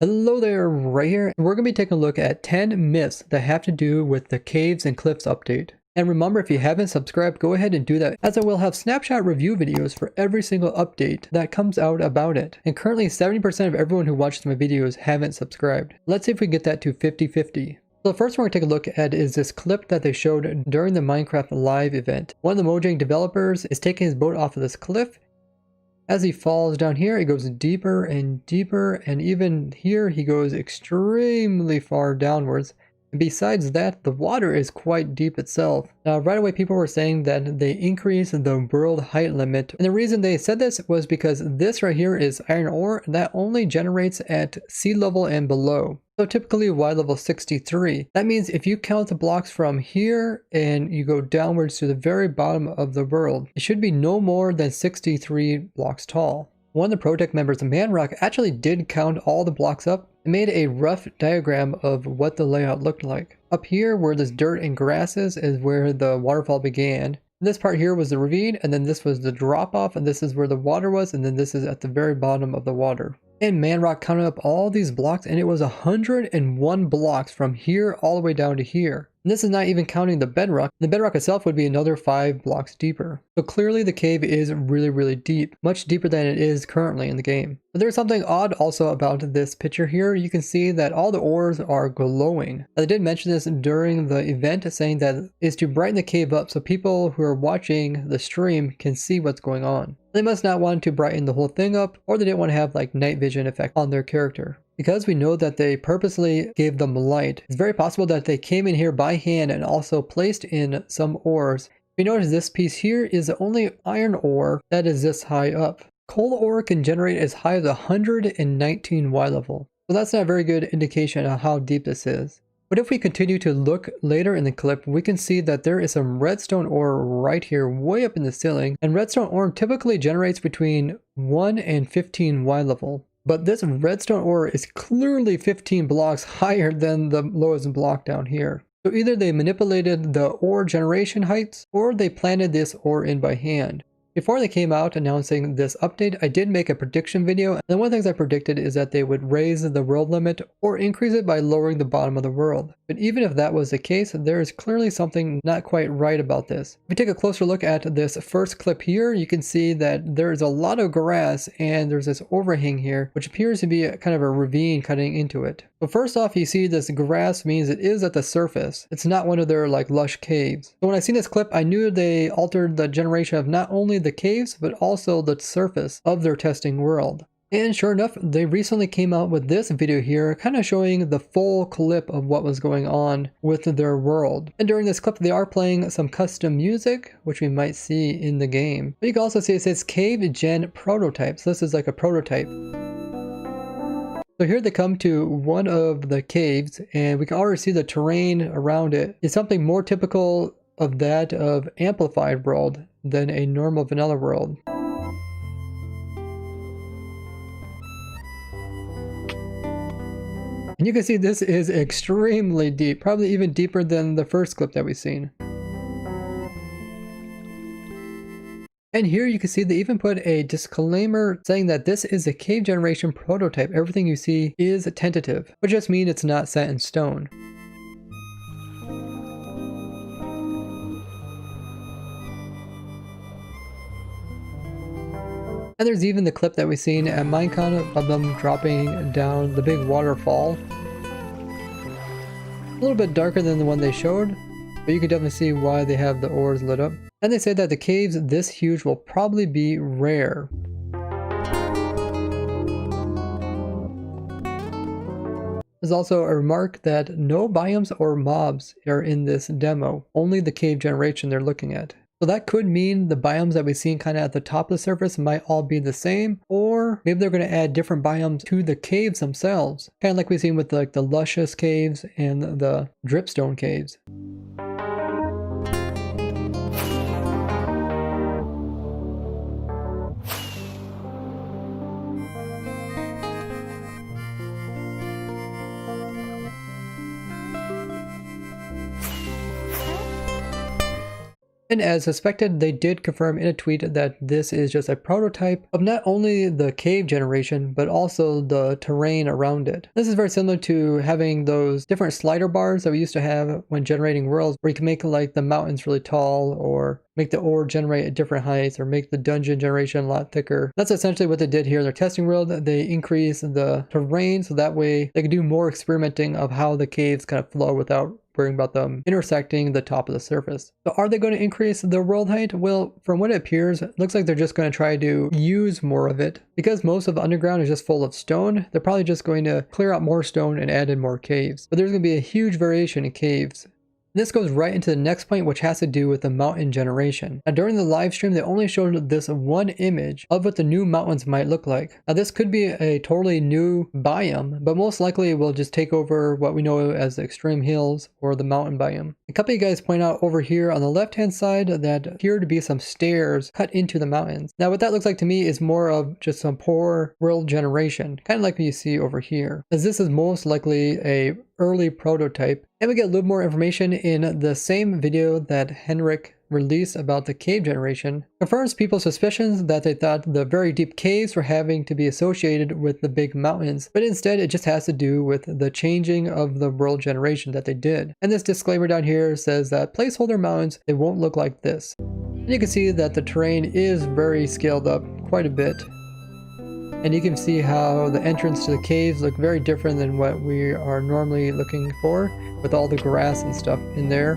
Hello there, right here. We're going to be taking a look at 10 myths that have to do with the Caves and Cliffs update. And remember, if you haven't subscribed, go ahead and do that, as I will have snapshot review videos for every single update that comes out about it. And currently 70% of everyone who watches my videos haven't subscribed. Let's see if we can get that to 50-50. So the first one we're going to take a look at is this clip that they showed during the Minecraft Live event. One of the Mojang developers is taking his boat off of this cliff. As he falls down here, it goes deeper and deeper, and even here he goes extremely far downwards. And besides that, the water is quite deep itself. Now, right away people were saying that they increased the world height limit, and the reason they said this was because this right here is iron ore that only generates at sea level and below. So typically Y level 63. That means if you count the blocks from here and you go downwards to the very bottom of the world, it should be no more than 63 blocks tall. One of the ProtoTech members, Manrock, actually did count all the blocks up and made a rough diagram of what the layout looked like. Up here where this dirt and grass is where the waterfall began. This part here was the ravine, and then this was the drop off, and this is where the water was, and then this is at the very bottom of the water. And Manrock counted up all these blocks, and it was 101 blocks from here all the way down to here. And this is not even counting the bedrock. The bedrock itself would be another 5 blocks deeper. So clearly the cave is really deep, much deeper than it is currently in the game. But there's something odd also about this picture here. You can see that all the ores are glowing. I did mention this during the event, saying that it's to brighten the cave up so people who are watching the stream can see what's going on. They must not want to brighten the whole thing up, or they didn't want to have like night vision effect on their character. Because we know that they purposely gave them light, it's very possible that they came in here by hand and also placed in some ores. We notice this piece here is the only iron ore that is this high up. Coal ore can generate as high as 119 Y level. So that's not a very good indication of how deep this is. But if we continue to look later in the clip, we can see that there is some redstone ore right here way up in the ceiling. And redstone ore typically generates between 1 and 15 Y level. But this redstone ore is clearly 15 blocks higher than the lowest block down here. So either they manipulated the ore generation heights, or they planted this ore in by hand. Before they came out announcing this update, I did make a prediction video, and one of the things I predicted is that they would raise the world limit or increase it by lowering the bottom of the world. But even if that was the case, there is clearly something not quite right about this. If we take a closer look at this first clip here, you can see that there is a lot of grass and there's this overhang here, which appears to be kind of a ravine cutting into it. So first off, you see this grass means it is at the surface. It's not one of their like lush caves. So when I seen this clip, I knew they altered the generation of not only the caves, but also the surface of their testing world. And sure enough, they recently came out with this video here, kind of showing the full clip of what was going on with their world. And during this clip, they are playing some custom music, which we might see in the game. But you can also see it says Cave Gen Prototype. So this is like a prototype. So here they come to one of the caves, and we can already see the terrain around it is something more typical of that of amplified world than a normal vanilla world. And you can see this is extremely deep, probably even deeper than the first clip that we've seen. And here you can see they even put a disclaimer saying that this is a cave generation prototype. Everything you see is tentative, which just means it's not set in stone. And there's even the clip that we've seen at Minecon of them dropping down the big waterfall. A little bit darker than the one they showed, but you can definitely see why they have the ores lit up. And they say that the caves this huge will probably be rare. There's also a remark that no biomes or mobs are in this demo, only the cave generation they're looking at. So that could mean the biomes that we've seen kind of at the top of the surface might all be the same, or maybe they're going to add different biomes to the caves themselves, kind of like we've seen with like the luscious caves and the dripstone caves. And as suspected, they did confirm in a tweet that this is just a prototype of not only the cave generation, but also the terrain around it. This is very similar to having those different slider bars that we used to have when generating worlds, where you can make like the mountains really tall, or make the ore generate at different heights, or make the dungeon generation a lot thicker. That's essentially what they did here in their testing world. They increased the terrain so that way they could do more experimenting of how the caves kind of flow without worrying about them intersecting the top of the surface. So are they going to increase the world height? Well, from what it appears, it looks like they're just going to try to use more of it. Because most of the underground is just full of stone, they're probably just going to clear out more stone and add in more caves. But there's going to be a huge variation in caves. This goes right into the next point, which has to do with the mountain generation. Now, during the live stream, they only showed this one image of what the new mountains might look like. Now, this could be a totally new biome, but most likely it will just take over what we know as the extreme hills or the mountain biome. A couple of you guys point out over here on the left-hand side that appear to be some stairs cut into the mountains. Now, what that looks like to me is more of just some poor world generation, kind of like what you see over here, as this is most likely a early prototype. And we get a little more information in the same video that Henrik released about the cave generation. Confirms people's suspicions that they thought the very deep caves were having to be associated with the big mountains, but instead it just has to do with the changing of the world generation that they did. And this disclaimer down here says that placeholder mountains, they won't look like this. And you can see that the terrain is very scaled up quite a bit. And you can see how the entrance to the caves look very different than what we are normally looking for, with all the grass and stuff in there.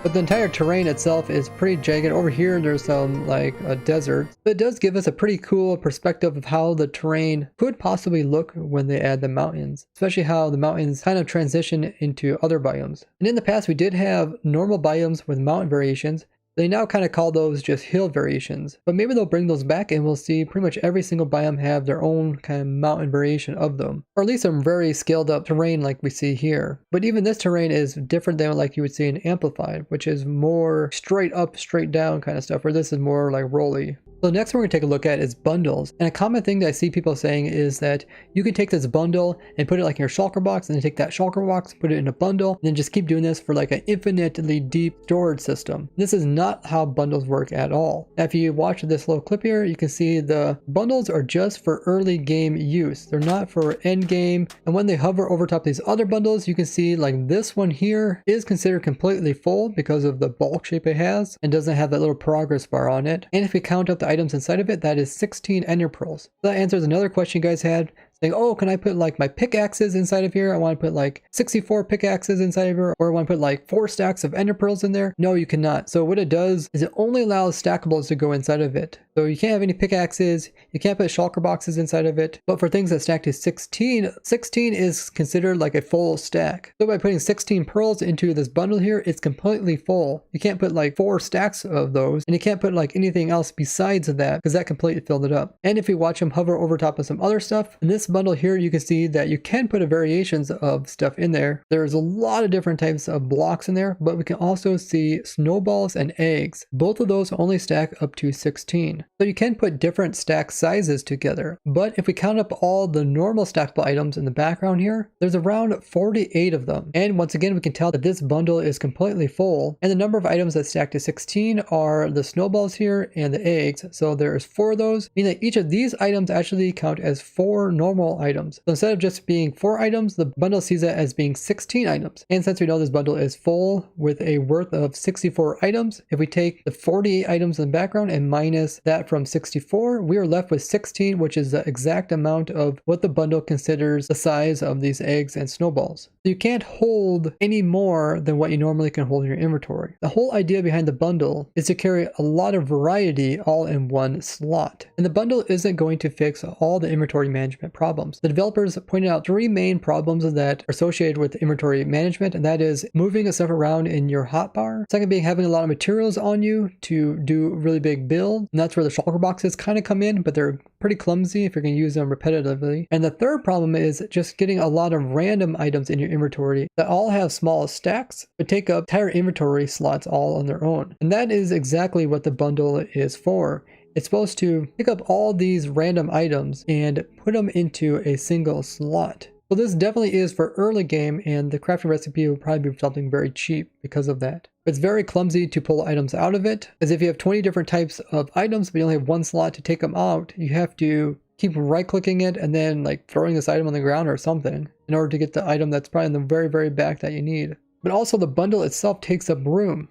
But the entire terrain itself is pretty jagged. Over here there's some like a desert, but it does give us a pretty cool perspective of how the terrain could possibly look when they add the mountains, especially how the mountains kind of transition into other biomes. And in the past we did have normal biomes with mountain variations. They now kind of call those just hill variations, but maybe they'll bring those back and we'll see pretty much every single biome have their own kind of mountain variation of them, or at least some very scaled up terrain like we see here. But even this terrain is different than like you would see in Amplified, which is more straight up, straight down kind of stuff, where this is more like rolly. So the next one we're going to take a look at is bundles. And a common thing that I see people saying is that you can take this bundle and put it like in your shulker box, and then take that shulker box, put it in a bundle, and then just keep doing this for like an infinitely deep storage system. This is not how bundles work at all. Now, if you watch this little clip here, you can see the bundles are just for early game use. They're not for end game. And when they hover over top these other bundles, you can see like this one here is considered completely full because of the bulk shape it has and doesn't have that little progress bar on it. And if we count up the items inside of it, that is 16 ender pearls. So that answers another question you guys had, saying, oh, can I put like my pickaxes inside of here? I want to put like 64 pickaxes inside of here, or I want to put like 4 stacks of ender pearls in there. No, you cannot. So what it does is it only allows stackables to go inside of it. So you can't have any pickaxes, you can't put shulker boxes inside of it, but for things that stack to 16, 16 is considered like a full stack. So by putting 16 pearls into this bundle here, it's completely full. You can't put like 4 stacks of those, and you can't put like anything else besides that, because that completely filled it up. And if you watch them hover over top of some other stuff, in this bundle here, you can see that you can put a variations of stuff in there. There's a lot of different types of blocks in there, but we can also see snowballs and eggs. Both of those only stack up to 16. So you can put different stack sizes together, but if we count up all the normal stackable items in the background here, there's around 48 of them. And once again, we can tell that this bundle is completely full, and the number of items that stack to 16 are the snowballs here and the eggs. So there's 4 of those, meaning that each of these items actually count as 4 normal items. So instead of just being 4 items, the bundle sees it as being 16 items. And since we know this bundle is full with a worth of 64 items, if we take the 48 items in the background and minus that from 64, we are left with 16, which is the exact amount of what the bundle considers the size of these eggs and snowballs. So you can't hold any more than what you normally can hold in your inventory. The whole idea behind the bundle is to carry a lot of variety all in one slot. And the bundle isn't going to fix all the inventory management problems. The developers pointed out 3 main problems that are associated with inventory management, and that is moving stuff around in your hotbar. Second being having a lot of materials on you to do really big builds, and that's where the shulker boxes kind of come in, but they're pretty clumsy if you're going to use them repetitively. And the third problem is just getting a lot of random items in your inventory that all have small stacks but take up entire inventory slots all on their own. And that is exactly what the bundle is for. It's supposed to pick up all these random items and put them into a single slot. So this definitely is for early game, and the crafting recipe will probably be something very cheap because of that. It's very clumsy to pull items out of it, as if you have 20 different types of items but you only have one slot to take them out, you have to keep right clicking it and then like throwing this item on the ground or something in order to get the item that's probably in the very, very back that you need. But also the bundle itself takes up room.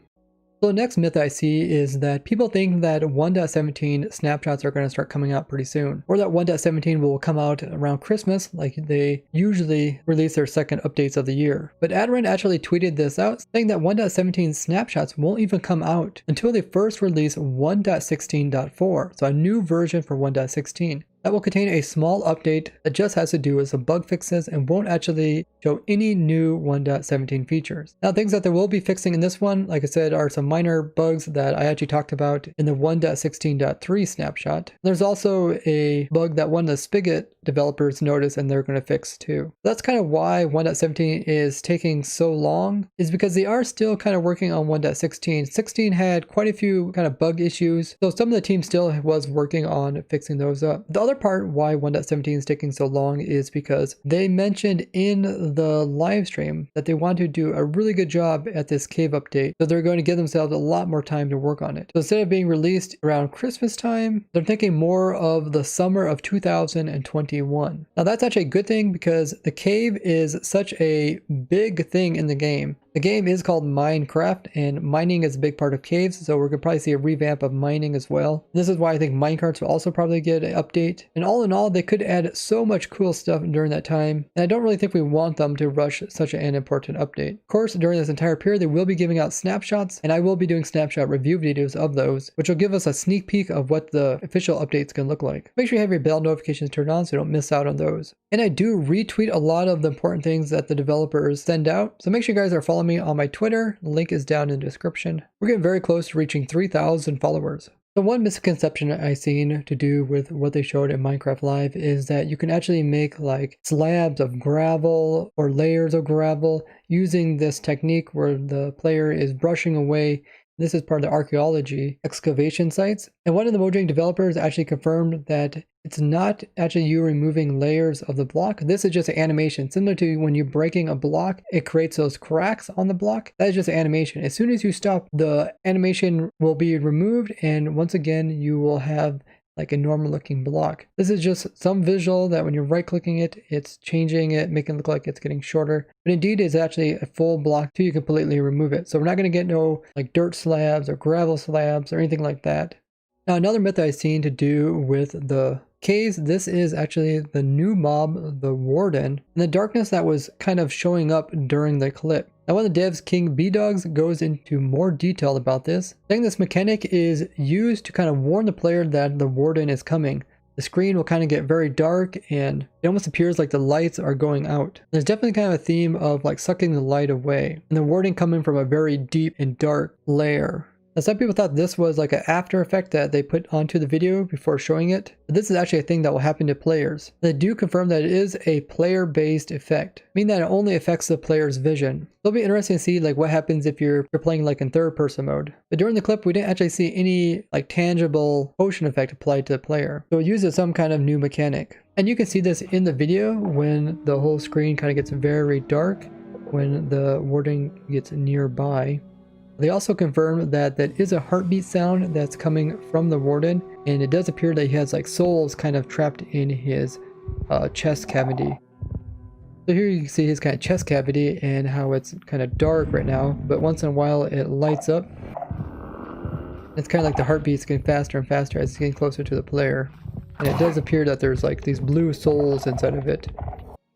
So the next myth I see is that people think that 1.17 snapshots are going to start coming out pretty soon, or that 1.17 will come out around Christmas like they usually release their second updates of the year. But Adrent actually tweeted this out, saying that 1.17 snapshots won't even come out until they first release 1.16.4, so a new version for 1.16. That will contain a small update that just has to do with some bug fixes and won't actually show any new 1.17 features. Now, things that they will be fixing in this one, like I said, are some minor bugs that I actually talked about in the 1.16.3 snapshot. There's also a bug that one of the Spigot developers noticed and they're going to fix too. That's kind of why 1.17 is taking so long, is because they are still kind of working on 1.16. 16 had quite a few kind of bug issues, so some of the team still was working on fixing those up. The other part why 1.17 is taking so long is because they mentioned in the live stream that they want to do a really good job at this cave update, so they're going to give themselves a lot more time to work on it. So instead of being released around Christmas time, they're thinking more of the summer of 2021. Now that's actually a good thing because the cave is such a big thing in the game. The game is called Minecraft, and mining is a big part of caves, so we're going to probably see a revamp of mining as well. This is why I think minecarts will also probably get an update. And all in all, they could add so much cool stuff during that time, and I don't really think we want them to rush such an important update. Of course, during this entire period, they will be giving out snapshots, and I will be doing snapshot review videos of those, which will give us a sneak peek of what the official updates can look like. Make sure you have your bell notifications turned on so you don't miss out on those. And I do retweet a lot of the important things that the developers send out, so make sure you guys are following me on my Twitter. The link is down in the description. We're getting very close to reaching 3,000 followers. So one misconception I've seen to do with what they showed in Minecraft Live is that you can actually make like slabs of gravel or layers of gravel using this technique where the player is brushing away. This is part of the archaeology excavation sites. And one of the Mojang developers actually confirmed that it's not actually you removing layers of the block. This is just an animation. Similar to when you're breaking a block, it creates those cracks on the block. That is just an animation. As soon as you stop, the animation will be removed. And once again, you will have like a normal looking block. This is just some visual that when you're right clicking it, it's changing it, making it look like it's getting shorter. But indeed it's actually a full block till you completely remove it. So we're not going to get no like dirt slabs or gravel slabs or anything like that. Now another myth I've seen to do with the caves, this is actually the new mob, the Warden, and the darkness that was kind of showing up during the clip. Now one of the devs, King B-Dogs, goes into more detail about this, saying this mechanic is used to kind of warn the player that the Warden is coming. The screen will kind of get very dark and it almost appears like the lights are going out. There's definitely kind of a theme of like sucking the light away, and the Warden coming from a very deep and dark layer. Now, some people thought this was like an after effect that they put onto the video before showing it, but this is actually a thing that will happen to players. They do confirm that it is a player-based effect, meaning that it only affects the player's vision. It'll be interesting to see like what happens if you're playing like in third-person mode. But during the clip, we didn't actually see any like tangible potion effect applied to the player. So it uses some kind of new mechanic. And you can see this in the video when the whole screen kind of gets very dark when the Warden gets nearby. They also confirmed that that is a heartbeat sound that's coming from the Warden, and it does appear that he has like souls kind of trapped in his chest cavity. So here you can see his kind of chest cavity and how it's kind of dark right now, but once in a while it lights up. It's kind of like the heartbeat's getting faster and faster as it's getting closer to the player. And it does appear that there's like these blue souls inside of it.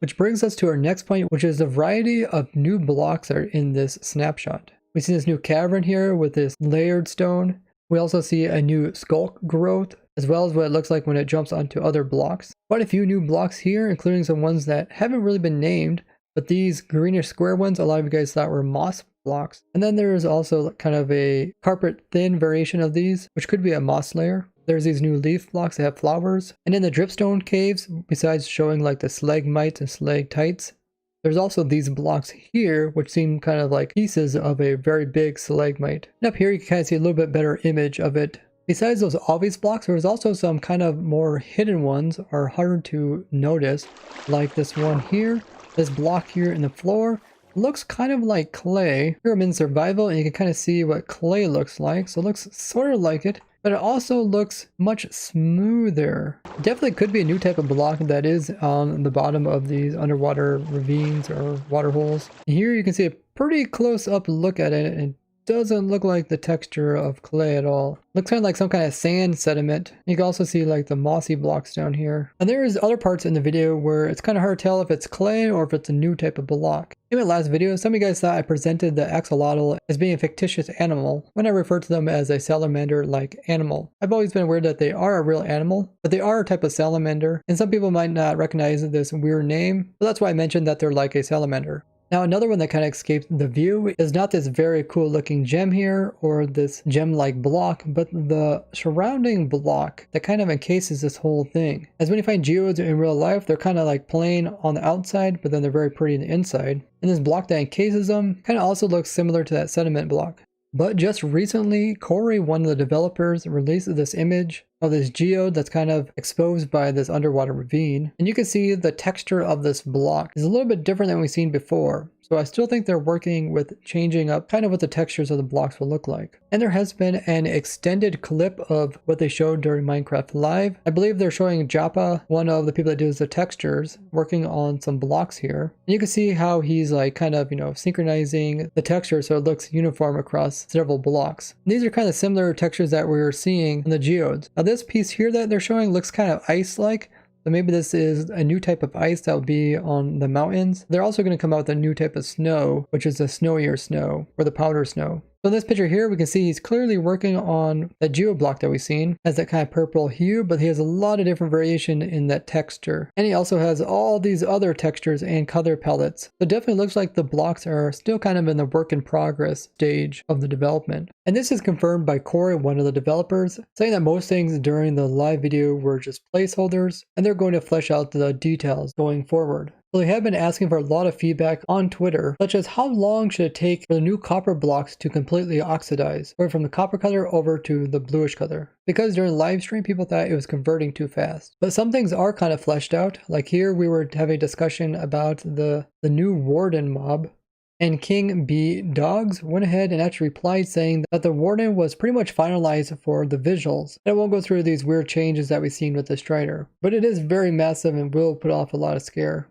Which brings us to our next point, which is the variety of new blocks that are in this snapshot. We see this new cavern here with this layered stone. We also see a new skulk growth, as well as what it looks like when it jumps onto other blocks. Quite a few new blocks here, including some ones that haven't really been named, but these greenish square ones, a lot of you guys thought were moss blocks. And then there is also kind of a carpet thin variation of these, which could be a moss layer. There's these new leaf blocks that have flowers. And in the dripstone caves, besides showing like the stalagmites and stalactites, there's also these blocks here, which seem kind of like pieces of a very big stalagmite. And up here, you can kind of see a little bit better image of it. Besides those obvious blocks, there's also some kind of more hidden ones or harder to notice, like this one here. This block here in the floor looks kind of like clay. Here I'm in survival and you can kind of see what clay looks like. So it looks sort of like it, but it also looks much smoother. Definitely could be a new type of block that is on the bottom of these underwater ravines or water holes. And here you can see a pretty close up look at it, and doesn't look like the texture of clay at all. Looks kind of like some kind of sand sediment. You can also see like the mossy blocks down here. And there's other parts in the video where it's kind of hard to tell if it's clay or if it's a new type of block. In my last video, some of you guys thought I presented the axolotl as being a fictitious animal when I refer to them as a salamander-like animal. I've always been aware that they are a real animal, but they are a type of salamander, and some people might not recognize this weird name, so that's why I mentioned that they're like a salamander. Now another one that kind of escaped the view is not this very cool looking gem here or this gem-like block, but the surrounding block that kind of encases this whole thing. As when you find geodes in real life, they're kind of like plain on the outside, but then they're very pretty on the inside. And this block that encases them kind of also looks similar to that sediment block. But just recently, Corey, one of the developers, released this image of this geode that's kind of exposed by this underwater ravine. And you can see the texture of this block is a little bit different than we've seen before. So I still think they're working with changing up kind of what the textures of the blocks will look like. And there has been an extended clip of what they showed during Minecraft Live. I believe they're showing Khappa, one of the people that does the textures, working on some blocks here. And you can see how he's like kind of, synchronizing the texture so it looks uniform across several blocks. And these are kind of similar textures that we were seeing in the geodes. Now this piece here that they're showing looks kind of ice-like. So maybe this is a new type of ice that will be on the mountains. They're also going to come out with a new type of snow, which is the snowier snow or the powder snow. So in this picture here, we can see he's clearly working on that geo block that we've seen. Has that kind of purple hue, but he has a lot of different variation in that texture. And he also has all these other textures and color palettes. So it definitely looks like the blocks are still kind of in the work in progress stage of the development. And this is confirmed by Corey, one of the developers, saying that most things during the live video were just placeholders, and they're going to flesh out the details going forward. So they have been asking for a lot of feedback on Twitter, such as how long should it take for the new copper blocks to completely oxidize, going from the copper color over to the bluish color. Because during the live stream, people thought it was converting too fast. But some things are kind of fleshed out. Like here, we were having a discussion about the new Warden mob. And King B Dogs went ahead and actually replied saying that the Warden was pretty much finalized for the visuals. And I won't go through these weird changes that we've seen with the Strider, but it is very massive and will put off a lot of scare.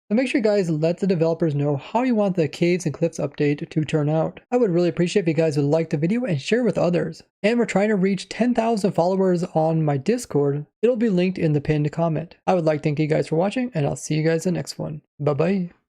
So make sure you guys let the developers know how you want the Caves and Cliffs update to turn out. I would really appreciate if you guys would like the video and share with others. And we're trying to reach 10,000 followers on my Discord. It'll be linked in the pinned comment. I would like to thank you guys for watching, and I'll see you guys in the next one. Bye bye.